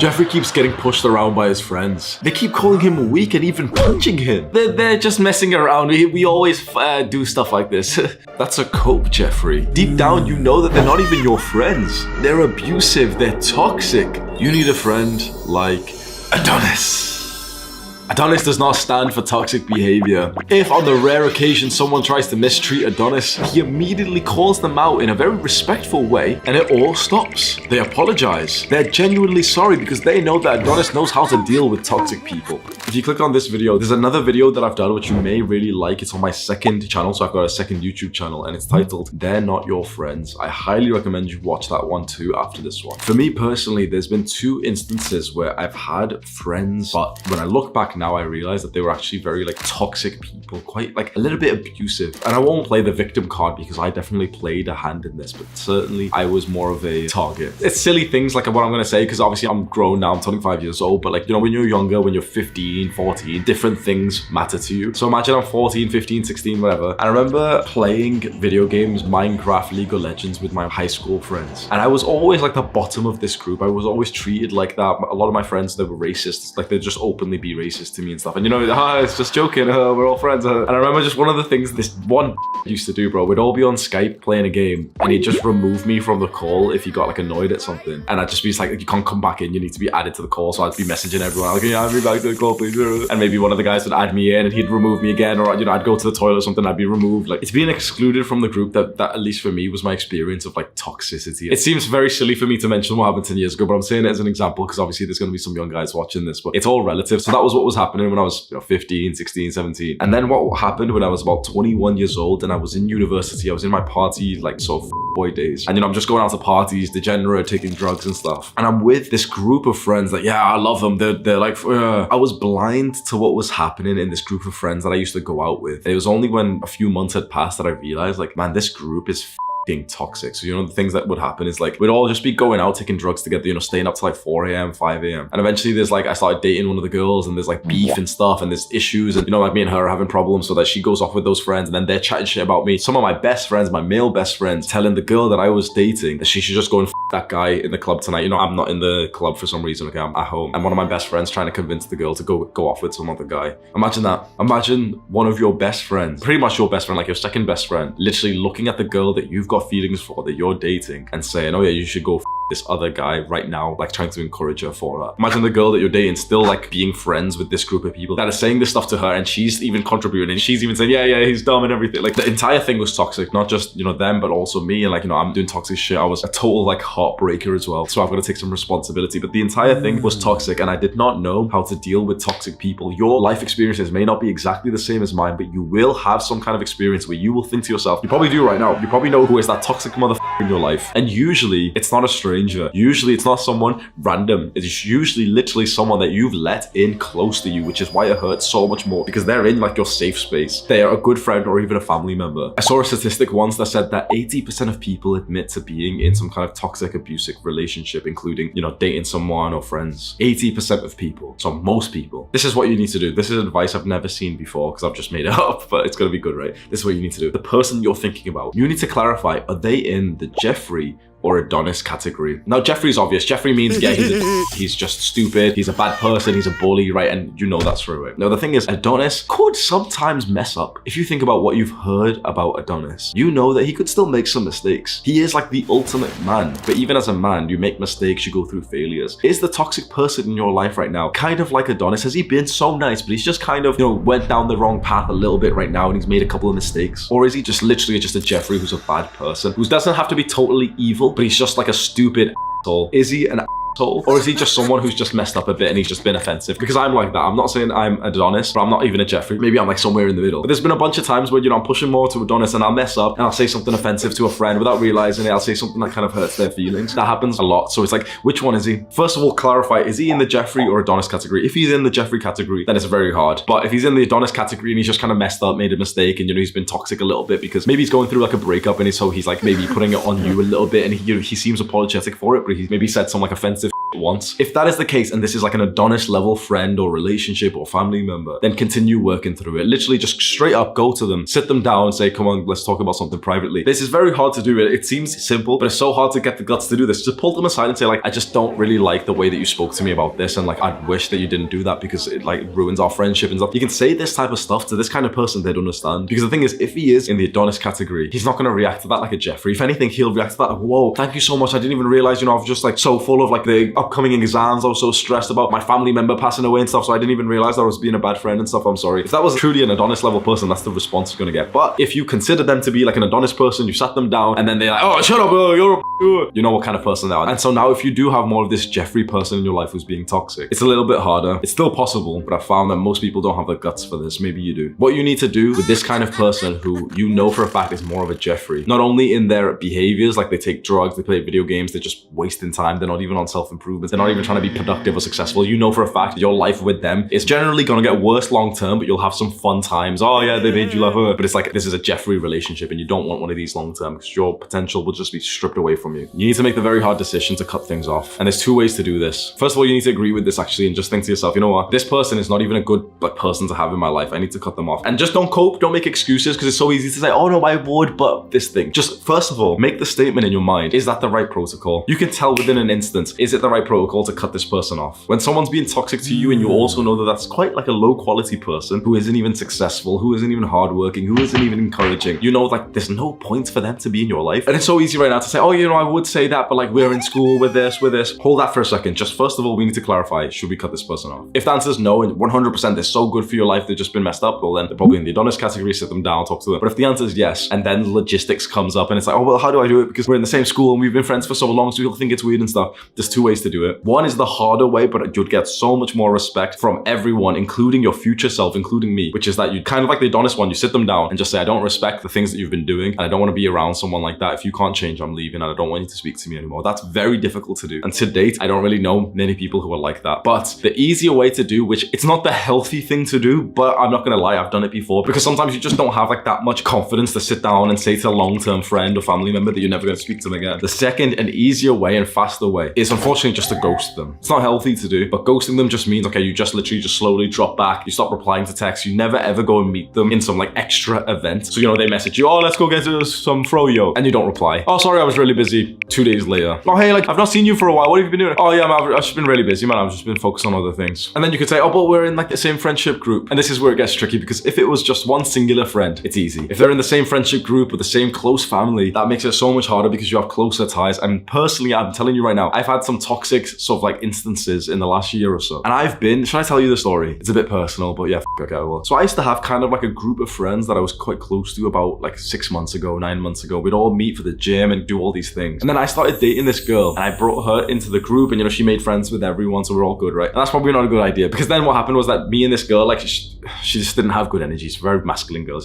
Jeffrey keeps getting pushed around by his friends. They keep calling him weak and even punching him. They're just messing around. We always do stuff like this. That's a cope, Jeffrey. Deep down, you know that they're not even your friends. They're abusive. They're toxic. You need a friend like Adonis. Adonis does not stand for toxic behavior. If on the rare occasion someone tries to mistreat Adonis, he immediately calls them out in a very respectful way and it all stops. They apologize. They're genuinely sorry because they know that Adonis knows how to deal with toxic people. If you click on this video, there's another video that I've done which you may really like. It's on my second channel, so I've got a second YouTube channel and it's titled They're Not Your Friends. I highly recommend you watch that one too after this one. For me personally, there's been 2 instances where I've had friends, but when I look back now, I realized that they were actually very like toxic people, quite like a little bit abusive. And I won't play the victim card because I definitely played a hand in this, but certainly I was more of a target. It's silly things like what I'm going to say because obviously I'm grown now, I'm 25 years old, but like, you know, when you're younger, when you're 15, 14, different things matter to you. So imagine I'm 14, 15, 16, whatever. And I remember playing video games, Minecraft, League of Legends with my high school friends. And I was always like the bottom of this group. I was always treated like that. A lot of my friends, they were racist. Like they'd just openly be racist to me and stuff. And you know, it's just joking, we're all friends. And I remember just one of the things this one used to do, bro, we'd all be on Skype playing a game and he'd just remove me from the call if he got like annoyed at something. And I'd just be like, you can't come back in, you need to be added to the call. So I'd be messaging everyone, like, yeah, add me back to the call, please. And maybe one of the guys would add me in and he'd remove me again, or, you know, I'd go to the toilet or something, I'd be removed. Like, it's being excluded from the group that at least for me was my experience of like toxicity. It seems very silly for me to mention what happened 10 years ago, but I'm saying it as an example because obviously there's going to be some young guys watching this, but it's all relative. So that was what was happening when I was, you know, 15, 16, 17. And then what happened when I was about 21 years old and I was in university, I was in my party, like sort of boy days. And you know, I'm just going out to parties, degenerate, taking drugs and stuff. And I'm with this group of friends that, yeah, I love them. They're like, I was blind to what was happening in this group of friends that I used to go out with. It was only when a few months had passed that I realized, like, man, this group is being toxic. So, you know, the things that would happen is like, we'd all just be going out, taking drugs together, you know, staying up till like 4 a.m., 5 a.m. And eventually there's like, I started dating one of the girls and there's like beef and stuff and there's issues and, you know, like me and her are having problems so that she goes off with those friends and then they're chatting shit about me. Some of my best friends, my male best friends, telling the girl that I was dating that she should just go and that guy in the club tonight. You know, I'm not in the club for some reason, okay, I'm at home. And one of my best friends trying to convince the girl to go off with some other guy. Imagine that. Imagine one of your best friends, pretty much your best friend, like your second best friend, literally looking at the girl that you've got feelings for, that you're dating, and saying, oh yeah, you should go this other guy right now, like trying to encourage her for that. Imagine the girl that you're dating still like being friends with this group of people that are saying this stuff to her and she's even contributing and she's even saying, yeah, he's dumb and everything. Like the entire thing was toxic, not just, you know, them, but also me. And like, you know, I'm doing toxic shit. I was a total like heartbreaker as well. So I've got to take some responsibility, but the entire thing was toxic and I did not know how to deal with toxic people. Your life experiences may not be exactly the same as mine, but you will have some kind of experience where you will think to yourself, you probably do right now, you probably know who is that toxic motherfucker in your life. And usually it's not a stranger. Usually it's not someone random. It's usually literally someone that you've let in close to you, which is why it hurts so much more, because they're in like your safe space. They are a good friend or even a family member. I saw a statistic once that said that 80% of people admit to being in some kind of toxic, abusive relationship, including, you know, dating someone or friends. 80% of people. So most people. This is what you need to do. This is advice I've never seen before because I've just made it up, but it's gonna be good, right? This is what you need to do. The person you're thinking about, you need to clarify, are they in the Jeffrey or Adonis category? Now, Jeffrey's obvious. Jeffrey means, yeah, he's just stupid, he's a bad person, he's a bully, right? And you know that's true, right? Now, the thing is, Adonis could sometimes mess up. If you think about what you've heard about Adonis, you know that he could still make some mistakes. He is like the ultimate man, but even as a man, you make mistakes, you go through failures. Is the toxic person in your life right now kind of like Adonis? Has he been so nice, but he's just kind of, you know, went down the wrong path a little bit right now and he's made a couple of mistakes? Or is he just literally just a Jeffrey who's a bad person, who doesn't have to be totally evil, but he's just like a stupid asshole? Is he an asshole? Or is he just someone who's just messed up a bit and he's just been offensive? Because I'm like that. I'm not saying I'm Adonis, but I'm not even a Jeffrey. Maybe I'm like somewhere in the middle. But there's been a bunch of times where, you know, I'm pushing more to Adonis and I'll mess up and I'll say something offensive to a friend without realizing it. I'll say something that kind of hurts their feelings. That happens a lot. So it's like, which one is he? First of all, clarify, is he in the Jeffrey or Adonis category? If he's in the Jeffrey category, then it's very hard. But if he's in the Adonis category and he's just kind of messed up, made a mistake, and, you know, he's been toxic a little bit because maybe he's going through like a breakup and he's like maybe putting it on you a little bit and he seems apologetic for it, but he's maybe said some like offensive once. If that is the case and this is like an Adonis level friend or relationship or family member, then continue working through it. Literally just straight up go to them, sit them down and say, come on, let's talk about something privately. This is very hard to do. It seems simple, but it's so hard to get the guts to do this. Just pull them aside and say like, I just don't really like the way that you spoke to me about this, and like, I'd wish that you didn't do that because it like ruins our friendship and stuff. You can say this type of stuff to this kind of person, they'd understand. Because the thing is, if he is in the Adonis category, he's not going to react to that like a Jeffrey. If anything, he'll react to that like, whoa, thank you so much. I didn't even realize, you know, I was just like so full of like the upcoming exams. I was so stressed about my family member passing away and stuff, so I didn't even realize I was being a bad friend and stuff. I'm sorry. If that was truly an Adonis level person, that's the response you're going to get. But if you consider them to be like an Adonis person, you sat them down and then they're like, oh, shut up, you're a you know what kind of person they are. And so now if you do have more of this Jeffrey person in your life who's being toxic, it's a little bit harder. It's still possible, but I found that most people don't have the guts for this. Maybe you do. What you need to do with this kind of person who you know for a fact is more of a Jeffrey, not only in their behaviors, like they take drugs, they play video games, they're just wasting time, they're not even on self-improvement, they're not even trying to be productive or successful. You know for a fact your life with them is generally going to get worse long term, but you'll have some fun times. Oh yeah, they made you laugh. But it's like, this is a Jeffrey relationship and you don't want one of these long term because your potential will just be stripped away from you. You need to make the very hard decision to cut things off. And there's two ways to do this. First of all, you need to agree with this actually and just think to yourself, you know what? This person is not even a good person to have in my life. I need to cut them off. And just don't cope, don't make excuses, because it's so easy to say, oh no, I would, but this thing. Just first of all, make the statement in your mind. Is that the right protocol? You can tell within an instant, is it the right protocol to cut this person off? When someone's being toxic to you and you also know that that's quite like a low quality person who isn't even successful, who isn't even hardworking, who isn't even encouraging, you know, like there's no point for them to be in your life. And it's so easy right now to say, oh, you know, I would say that, but like we're in school with this. Hold that for a second. Just first of all, we need to clarify, should we cut this person off? If the answer is no, and 100% they're so good for your life, they've just been messed up, well then they're probably in the Adonis category, sit them down, talk to them. But if the answer is yes, and then logistics comes up and it's like, oh, well, how do I do it? Because we're in the same school and we've been friends for so long, so people think it's weird and stuff. There's two ways to do it. One is the harder way, but you'd get so much more respect from everyone, including your future self, including me, which is that you kind of like the Adonis one, you sit them down and just say, I don't respect the things that you've been doing and I don't want to be around someone like that. If you can't change, I'm leaving and I don't want you to speak to me anymore. That's very difficult to do. And to date, I don't really know many people who are like that. But the easier way to do, which it's not the healthy thing to do, but I'm not gonna lie, I've done it before, because sometimes you just don't have like that much confidence to sit down and say to a long-term friend or family member that you're never gonna speak to them again. The second and easier way and faster way is unfortunately just to ghost them. It's not healthy to do, but ghosting them just means, okay, you just literally just slowly drop back, you stop replying to texts, you never ever go and meet them in some like extra event. So, you know, they message you, oh, let's go get some froyo, and you don't reply. Oh, sorry, I was really busy. 2 days later. Oh, hey, like, I've not seen you for a while. What have you been doing? Oh, yeah, man, I've just been really busy, man. I've just been focused on other things. And then you could say, oh, but we're in like the same friendship group. And this is where it gets tricky, because if it was just one singular friend, it's easy. If they're in the same friendship group with the same close family, that makes it so much harder because you have closer ties. And personally, I'm telling you right now, I've had some toxic sort of like instances in the last year or so. And I've been, should I tell you the story? It's a bit personal, but yeah, okay, I will. So I used to have kind of like a group of friends that I was quite close to about like 6 months ago, 9 months ago. We'd all meet for the gym and do all these things. And then I started dating this girl and I brought her into the group, and you know, she made friends with everyone, so we're all good, right? And that's probably not a good idea, because then what happened was that me and this girl, like she just didn't have good energy. She's a very masculine girl.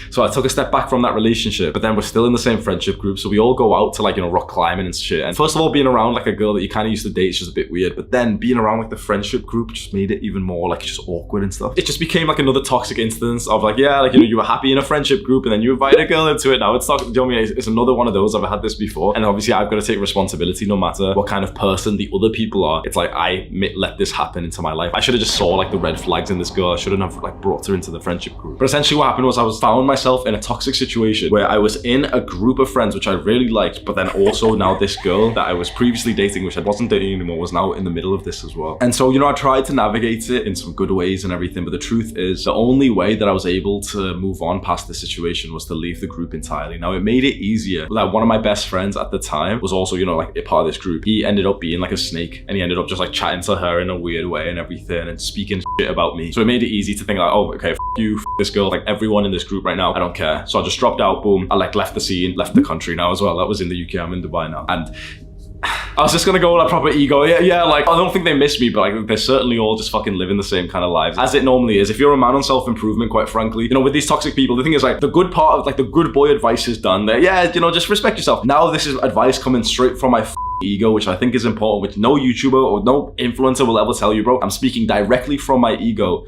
So I took a step back from that relationship, but then we're still in the same friendship group. So we all go out to like, you know, rock climbing and shit. And first of all, being around like a girl that you kind of used to date is just a bit weird. But then being around like the friendship group just made it even more like just awkward and stuff. It just became like another toxic instance of like, yeah, like, you know, you were happy in a friendship group and then you invite a girl into it. Now it's toxic. Do you know what I mean? It's another one of those. I've had this before. And obviously I've got to take responsibility no matter what kind of person the other people are. It's like, I let this happen into my life. I should have just saw like the red flags in this girl. I shouldn't have like brought her into the friendship group. But essentially what happened was I found myself in a toxic situation where I was in a group of friends which I really liked, but then also now this girl that I was previously dating, which I wasn't dating anymore, was now in the middle of this as well. And so, you know, I tried to navigate it in some good ways and everything, but the truth is the only way that I was able to move on past the situation was to leave the group entirely. Now it made it easier. Like one of my best friends at the time was also, you know, like a part of this group. He ended up being like a snake, and he ended up just like chatting to her in a weird way and everything and speaking shit about me. So it made it easy to think like, oh, okay, you, this girl, like everyone in this group right now, I don't care. So I just dropped out, boom. I like left the scene, left the country now as well. That was in the UK, I'm in Dubai now. And I was just gonna go like proper ego. Yeah, like I don't think they miss me, but like they're certainly all just fucking living the same kind of lives as it normally is. If you're a man on self-improvement, quite frankly, you know, with these toxic people, the thing is like the good part of like the good boy advice is done there. Yeah, you know, just respect yourself. Now this is advice coming straight from my ego, which I think is important, which no YouTuber or no influencer will ever tell you, bro. I'm speaking directly from my ego.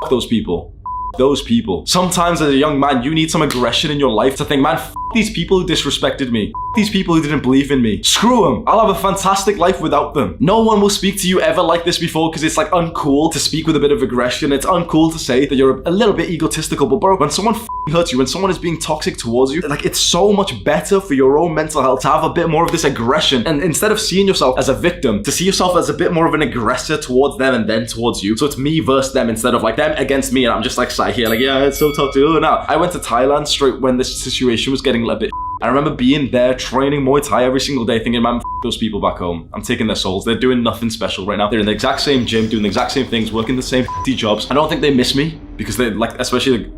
Those people. those people. Sometimes as a young man, you need some aggression in your life to think, man, these people who disrespected me. These people who didn't believe in me. Screw them. I'll have a fantastic life without them. No one will speak to you ever like this before because it's like uncool to speak with a bit of aggression. It's uncool to say that you're a little bit egotistical. But bro, when someone hurts you, when someone is being toxic towards you, like it's so much better for your own mental health to have a bit more of this aggression. And instead of seeing yourself as a victim, to see yourself as a bit more of an aggressor towards them and then towards you. So it's me versus them instead of like them against me. And I'm just like sat here like, yeah, it's so toxic. Oh, no. I went to Thailand straight when this situation was getting a bit. I remember being there, training Muay Thai every single day, thinking, man, those people back home. I'm taking their souls. They're doing nothing special right now. They're in the exact same gym, doing the exact same things, working the same jobs. I don't think they miss me because they like, especially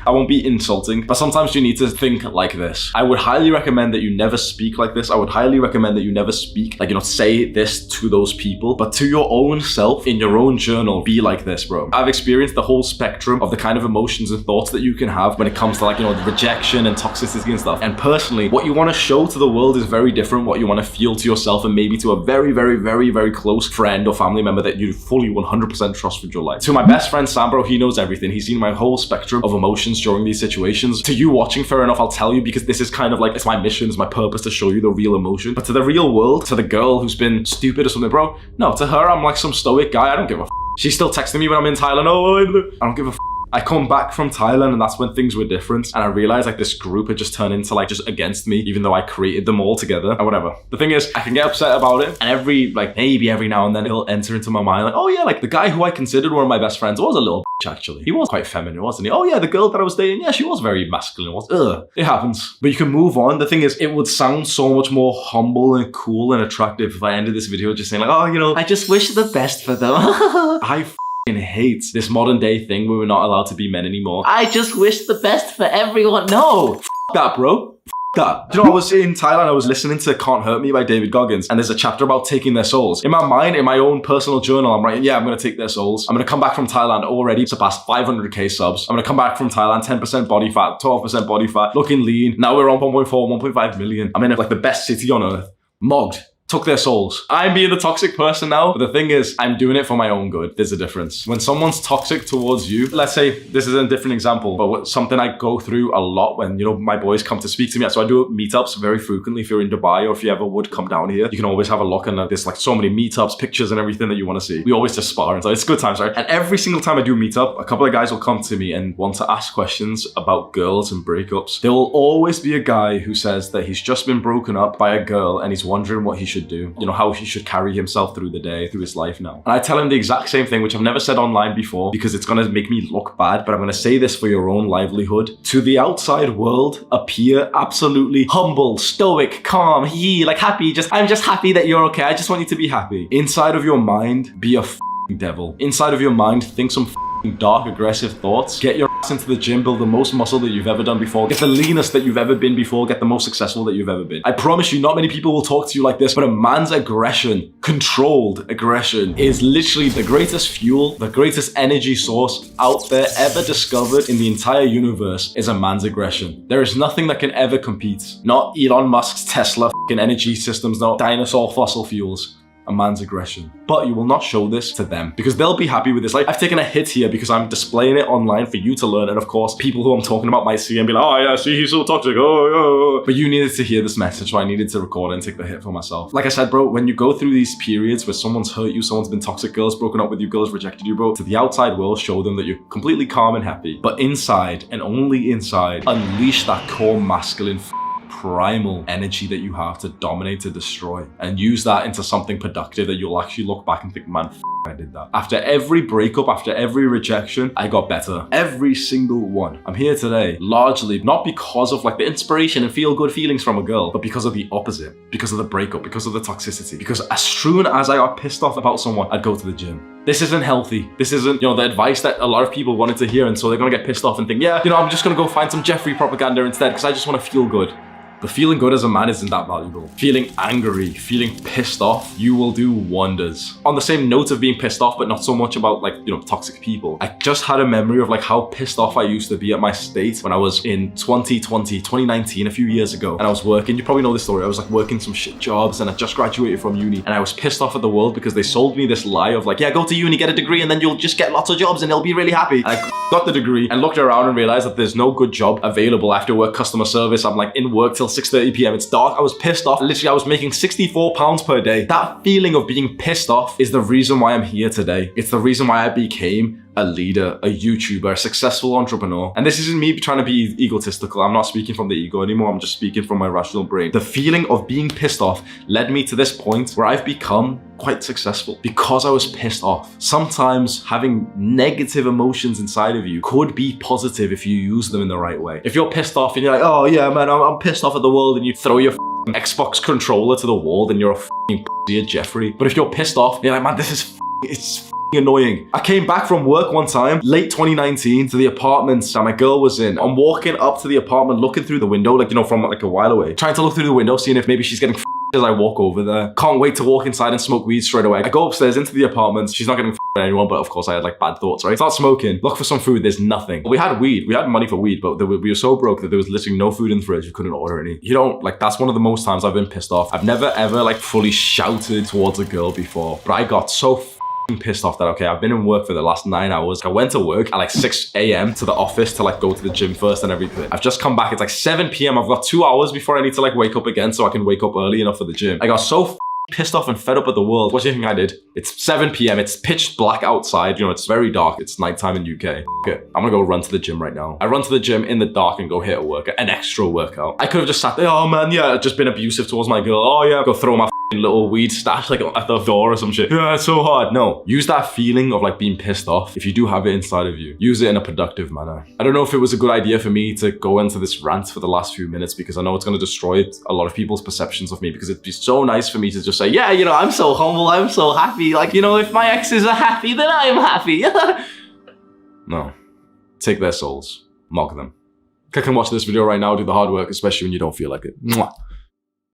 I won't be insulting, but sometimes you need to think like this. I would highly recommend that you never speak like this. I would highly recommend that you never speak, like, say this to those people, but to your own self, in your own journal, be like this, bro. I've experienced the whole spectrum of the kind of emotions and thoughts that you can have when it comes to the rejection and toxicity and stuff. And personally, what you want to show to the world is very different. What you want to feel to yourself and maybe to a very, very, very, very close friend or family member that you fully 100% trust with your life. To my best friend, Sam, bro, he knows everything. He's seen my whole spectrum of emotions during these situations. To you watching, fair enough, I'll tell you because this is kind of like, it's my mission, it's my purpose to show you the real emotion. But to the real world, to the girl who's been stupid or something, bro, no, to her, I'm like some stoic guy. I don't give a f. She's still texting me when I'm in Thailand. Oh, I don't give a f. I come back from Thailand and that's when things were different. And I realized like this group had just turned into like just against me, even though I created them all together or whatever. The thing is, I can get upset about it. And maybe every now and then it'll enter into my mind like, oh yeah, like the guy who I considered one of my best friends was a little bitch actually. He was quite feminine, wasn't he? Oh yeah, the girl that I was dating, yeah, she was very masculine. It happens. But you can move on. The thing is, it would sound so much more humble and cool and attractive if I ended this video just saying like, oh, I just wish the best for them. I hate this modern day thing where we're not allowed to be men anymore. I just wish the best for everyone. No, that, bro. That. Do you know, I was in Thailand, I was listening to Can't Hurt Me by David Goggins, and there's a chapter about taking their souls. In my mind, in my own personal journal, I'm writing, yeah, I'm gonna take their souls. I'm gonna come back from Thailand already surpassed 500k subs. I'm gonna come back from Thailand, 10% body fat, 12% body fat, looking lean. Now we're on 1.4, 1.5 million. I'm in like the best city on earth. Mogged. Took their souls. I'm being the toxic person now, but the thing is, I'm doing it for my own good. There's a difference. When someone's toxic towards you, let's say, this is a different example, but something I go through a lot when, my boys come to speak to me. So I do meetups very frequently. If you're in Dubai or if you ever would come down here, you can always have a look and there's like so many meetups, pictures and everything that you want to see. We always just spar and so it's good times, right? And every single time I do a meetup, a couple of guys will come to me and want to ask questions about girls and breakups. There will always be a guy who says that he's just been broken up by a girl and he's wondering what he should do. How he should carry himself through the day, through his life now. And I tell him the exact same thing, which I've never said online before because it's gonna make me look bad, but I'm gonna say this for your own livelihood. To the outside world, appear absolutely humble, stoic, calm, like happy. I'm just happy that you're okay. I just want you to be happy. Inside of your mind, be a f***ing devil. Inside of your mind, think some dark, aggressive thoughts. Get your ass into the gym, build the most muscle that you've ever done before. Get the leanest that you've ever been before. Get the most successful that you've ever been. I promise you, not many people will talk to you like this, but a man's aggression, controlled aggression, is literally the greatest fuel, the greatest energy source out there ever discovered in the entire universe is a man's aggression. There is nothing that can ever compete. Not Elon Musk's Tesla energy systems, not dinosaur fossil fuels. A man's aggression. But you will not show this to them because they'll be happy with this. Like, I've taken a hit here because I'm displaying it online for you to learn. And of course, people who I'm talking about might see and be like, oh yeah, see, he's so toxic. Oh. But you needed to hear this message, so I needed to record and take the hit for myself. Like I said, bro, when you go through these periods where someone's hurt you, someone's been toxic, girls broken up with you, girls rejected you, bro, to the outside world, show them that you're completely calm and happy. But inside, and only inside, unleash that core masculine primal energy that you have to dominate, to destroy, and use that into something productive that you'll actually look back and think, man, I did that. After every breakup, after every rejection, I got better. Every single one. I'm here today, largely not because of like the inspiration and feel good feelings from a girl, but because of the opposite, because of the breakup, because of the toxicity. Because as soon as I got pissed off about someone, I'd go to the gym. This isn't healthy. This isn't, the advice that a lot of people wanted to hear, and so they're gonna get pissed off and think, yeah, I'm just gonna go find some Jeffrey propaganda instead because I just want to feel good. But feeling good as a man isn't that valuable. Feeling angry, feeling pissed off, you will do wonders. On the same note of being pissed off, but not so much about like, you know, toxic people. I just had a memory of like how pissed off I used to be at my state when I was in 2019, a few years ago. And I was working, you probably know this story. I was like working some shit jobs and I just graduated from uni. And I was pissed off at the world because they sold me this lie of like, yeah, go to uni, get a degree, and then you'll just get lots of jobs and they'll be really happy. And I got the degree and looked around and realized that there's no good job available after work customer service. I'm like in work till 6:30 p.m. It's dark. I was pissed off. Literally, I was making £64 per day. That feeling of being pissed off is the reason why I'm here today. It's the reason why I became a leader, a YouTuber, a successful entrepreneur. And this isn't me trying to be egotistical. I'm not speaking from the ego anymore. I'm just speaking from my rational brain. The feeling of being pissed off led me to this point where I've become quite successful because I was pissed off. Sometimes having negative emotions inside of you could be positive if you use them in the right way. If you're pissed off and you're like, oh yeah, man, I'm pissed off at the world, and you throw your Xbox controller to the wall, then you're a pussy at Jeffrey. But if you're pissed off and you're like, man, this is it's annoying. I came back from work one time, late 2019, to the apartment that my girl was in. I'm walking up to the apartment, looking through the window, like, you know, from like a while away, trying to look through the window, seeing if maybe she's getting as I walk over there. Can't wait to walk inside and smoke weed straight away. I go upstairs into the apartment. She's not getting by anyone, but of course I had like bad thoughts, right? Start smoking, look for some food, there's nothing. We had weed, we had money for weed, but we were so broke that there was literally no food in the fridge. We couldn't order any. You don't, like, that's one of the most times I've been pissed off. I've never ever like fully shouted towards a girl before, but I got so pissed off that, okay, I've been in work for the last 9 hours. I went to work at like 6 a.m. to the office to like go to the gym first and everything. I've just come back. It's like 7 p.m. I've got 2 hours before I need to like wake up again so I can wake up early enough for the gym. I got so pissed off and fed up at the world. What do you think I did? It's 7 p.m. It's pitch black outside. You know, it's very dark. It's nighttime in UK. Okay, I'm gonna go run to the gym right now. I run to the gym in the dark and go hit a workout, an extra workout. I could have just sat there, oh man, yeah, I've just been abusive towards my girl. Oh yeah, go throw my little weed stash like at the door or some shit. Yeah, it's so hard. No, use that feeling of like being pissed off. If you do have it inside of you, use it in a productive manner. I don't know if it was a good idea for me to go into this rant for the last few minutes because I know it's going to destroy a lot of people's perceptions of me, because it'd be so nice for me to just say, yeah, you know, I'm so humble, I'm so happy. Like, you know, if my exes are happy, then I'm happy. No, take their souls, mock them. Click and watch this video right now, do the hard work, especially when you don't feel like it. Mwah.